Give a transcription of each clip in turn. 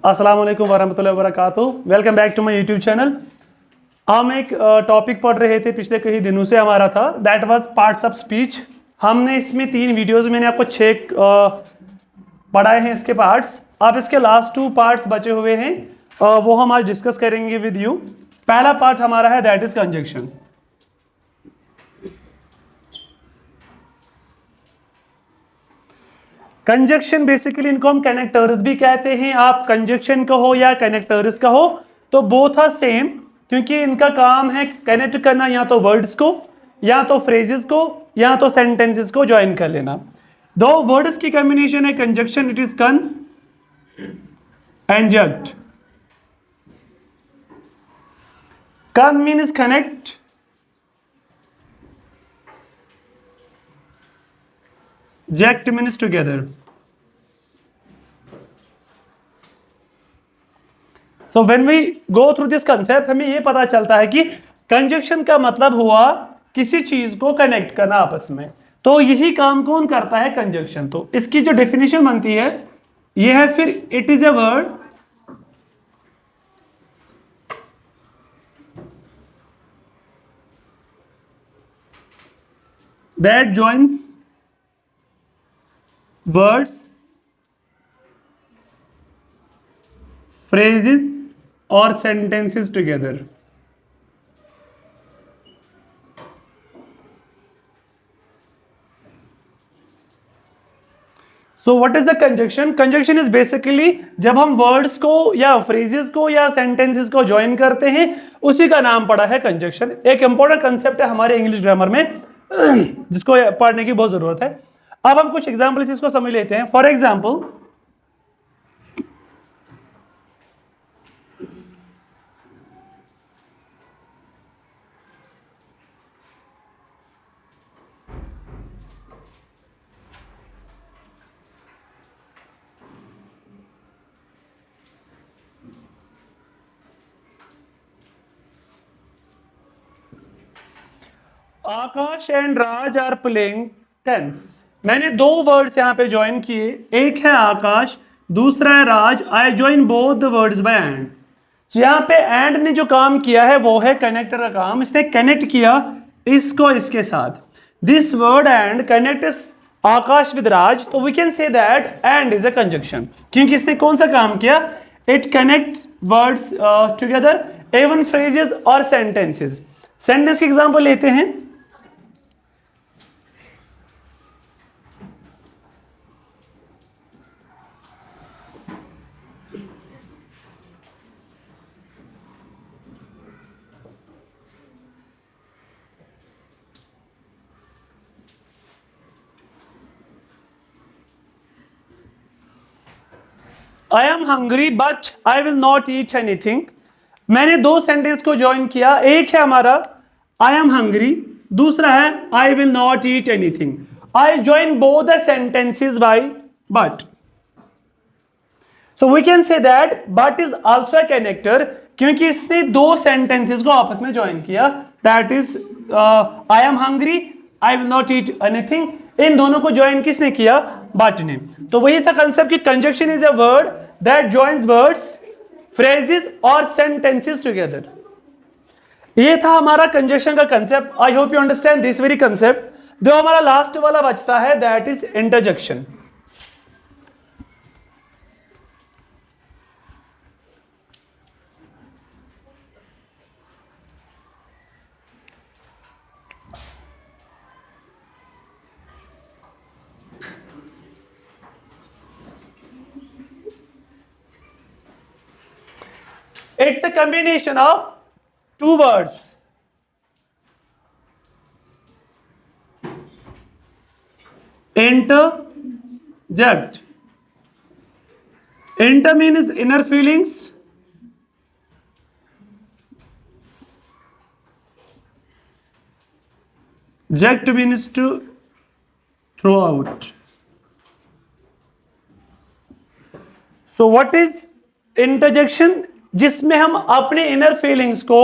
अस्सलाम वालेकुम वरहमतुल्लाहि वबरकातुहू। Welcome back to my YouTube channel. हम एक टॉपिक पढ़ रहे थे पिछले कई दिनों से, हमारा था that was parts of speech. हमने इसमें 3 वीडियोस, मैंने आपको 6 पढ़ाए हैं इसके पार्ट्स। अब इसके लास्ट 2 पार्ट्स बचे हुए हैं, वो हम आज डिस्कस करेंगे विद यू। पहला पार्ट हमारा है that is conjunction. Conjunction basically इनको हम कनेक्टर्स भी कहते हैं। आप कंजक्शन कहो या कनेक्टर्स कहो तो बोथ आर सेम, क्योंकि इनका काम है कनेक्ट करना या तो वर्ड्स को, या तो फ्रेजेस को, या तो सेंटेंसेस को ज्वाइन कर लेना। दो वर्ड्स की कॉम्बिनेशन है कंजक्शन, इट इज कन एंजक्ट। कन means connect, ject means together. So when we go through this concept, हमें ये पता चलता है कि कंजक्शन का मतलब हुआ किसी चीज को कनेक्ट करना आपस में। तो यही काम कौन करता है? कंजक्शन। तो इसकी जो डेफिनेशन बनती है ये है, फिर it is a word that joins words, phrases or sentences together. So what is the conjunction? Conjunction is basically जब हम words को या phrases को या sentences को join करते हैं, उसी का नाम पड़ा है conjunction। एक important concept है हमारे इंग्लिश ग्रामर में जिसको पढ़ने की बहुत जरूरत है। अब हम कुछ एग्जाम्पल्स इसको समझ लेते हैं। For example, Akash and Raj are playing tennis. मैंने 2 वर्ड्स यहां पे ज्वाइन किए, एक है आकाश, दूसरा है Raj. I join both the words by and. तो यहां पे एंड ने जो काम किया है वो है कनेक्टर का काम। इसने कनेक्ट किया इसको इसके साथ। This word and connects Akash with Raj, तो we can say that and is a conjunction, क्योंकि इसने कौन सा काम किया? It connect words together, even phrases और सेंटेंसेस। सेंटेंस की एग्जांपल लेते हैं। I am hungry but I will not eat anything। मैंने 2 सेंटेंस को ज्वाइन किया, एक है हमारा I am hungry, दूसरा है I will not eat anything। I join both the sentences by but। So we can say that but is also a connector, क्योंकि इसने 2 सेंटेंसेस को आपस में ज्वाइन किया। That is I am hungry, I will not eat anything। इन दोनों को join किसने किया? बट ने। तो वही था कंसेप्ट कि conjunction is a word that joins words, phrases और सेंटेंसेस टुगेदर। ये था हमारा कंजंक्शन का concept. I hope you understand this very concept. जो हमारा लास्ट वाला बचता है that is interjection. It's a combination of 2 words. Interject. Inter means inner feelings. Ject means to throw out. So what is interjection? जिसमें हम अपने inner feelings को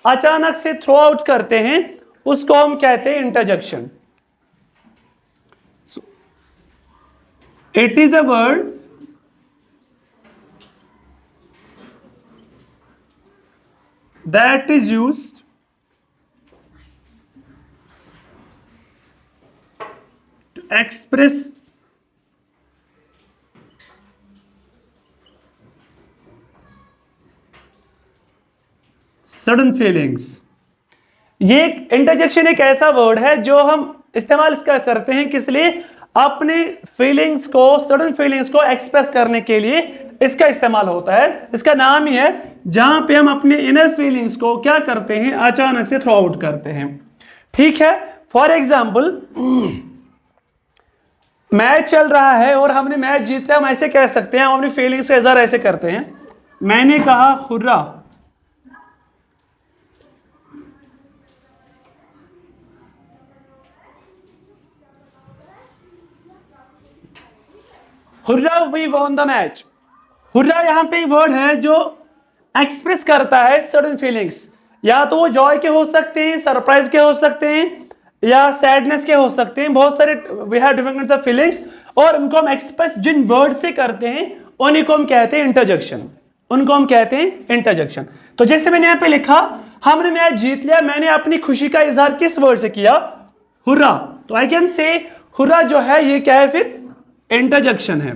अचानक से थ्रो आउट करते हैं, उसको हम कहते हैं interjection. It is a word that is used to express sudden feelings। ये इंटरजेक्शन एक ऐसा वर्ड है जो हम इस्तेमाल इसका करते हैं किस लिए, अपने फीलिंग्स को, सडन फीलिंग्स को एक्सप्रेस करने के लिए इसका इस्तेमाल होता है। इसका नाम ही है जहां पे हम अपने इनर फीलिंग्स को क्या करते हैं, अचानक से थ्रो आउट करते हैं। ठीक है, फॉर एग्जाम्पल मैच चल रहा है और हमने मैच जीत लिया, हम ऐसे कह सकते हैं, हम अपनी फीलिंग्स का इजहार ऐसे करते हैं। मैंने कहा hurrah, hurrah we won the match. Hurrah यहां पे वर्ड है जो एक्सप्रेस करता है सडन फीलिंग्स, या तो वो जॉय के हो सकते हैं, सरप्राइज के हो सकते हैं, या सैडनेस के हो सकते हैं। बहुत सारे we have different kinds of feelings, और उनको हम एक्सप्रेस जिन वर्ड से करते हैं उन्हीं को हम कहते हैं इंटरजेक्शन, उनको हम कहते हैं इंटरजेक्शन। तो जैसे मैंने यहां पे लिखा, हमने मैच जीत लिया, मैंने अपनी खुशी का इजहार किस वर्ड से किया, हुर्रा। तो आई कैन से हुर्रा जो है ये क्या है, फिर इंटरजेक्शन है।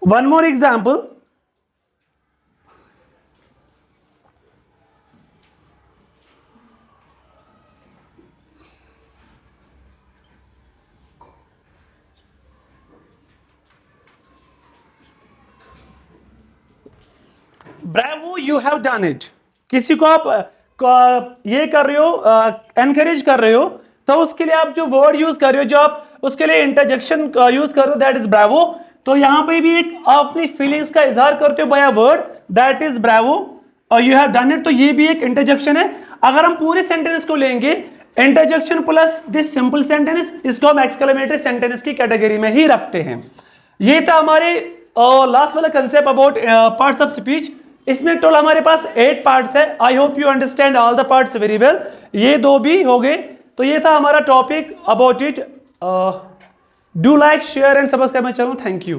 One more example, Bravo you have done it. किसी को आप ये कर रहे हो, एनकरेज कर रहे हो, तो उसके लिए आप जो वर्ड यूज कर रहे हो, जो आप उसके लिए इंटरजेक्शन यूज कर रहे हो, दैट इज ब्रावो। तो यहां पे भी एक आप अपनी फीलिंग्स का इजहार करते हो by a word, that is bravo और यू हैव डन इट। तो ये भी एक इंटरजेक्शन है। अगर हम पूरे सेंटेंस को लेंगे, interjection plus this simple sentence, इसको हम एक्सक्लेमेटरी सेंटेंस की कैटेगरी में ही रखते हैं। ये था हमारे लास्ट वाला concept about parts of speech. इसमें टोटल हमारे पास 8 पार्ट्स है। I hope you understand all the parts very well. ये 2 भी हो गए। तो ये था हमारा topic about it. Do like, share and subscribe my channel. Thank you.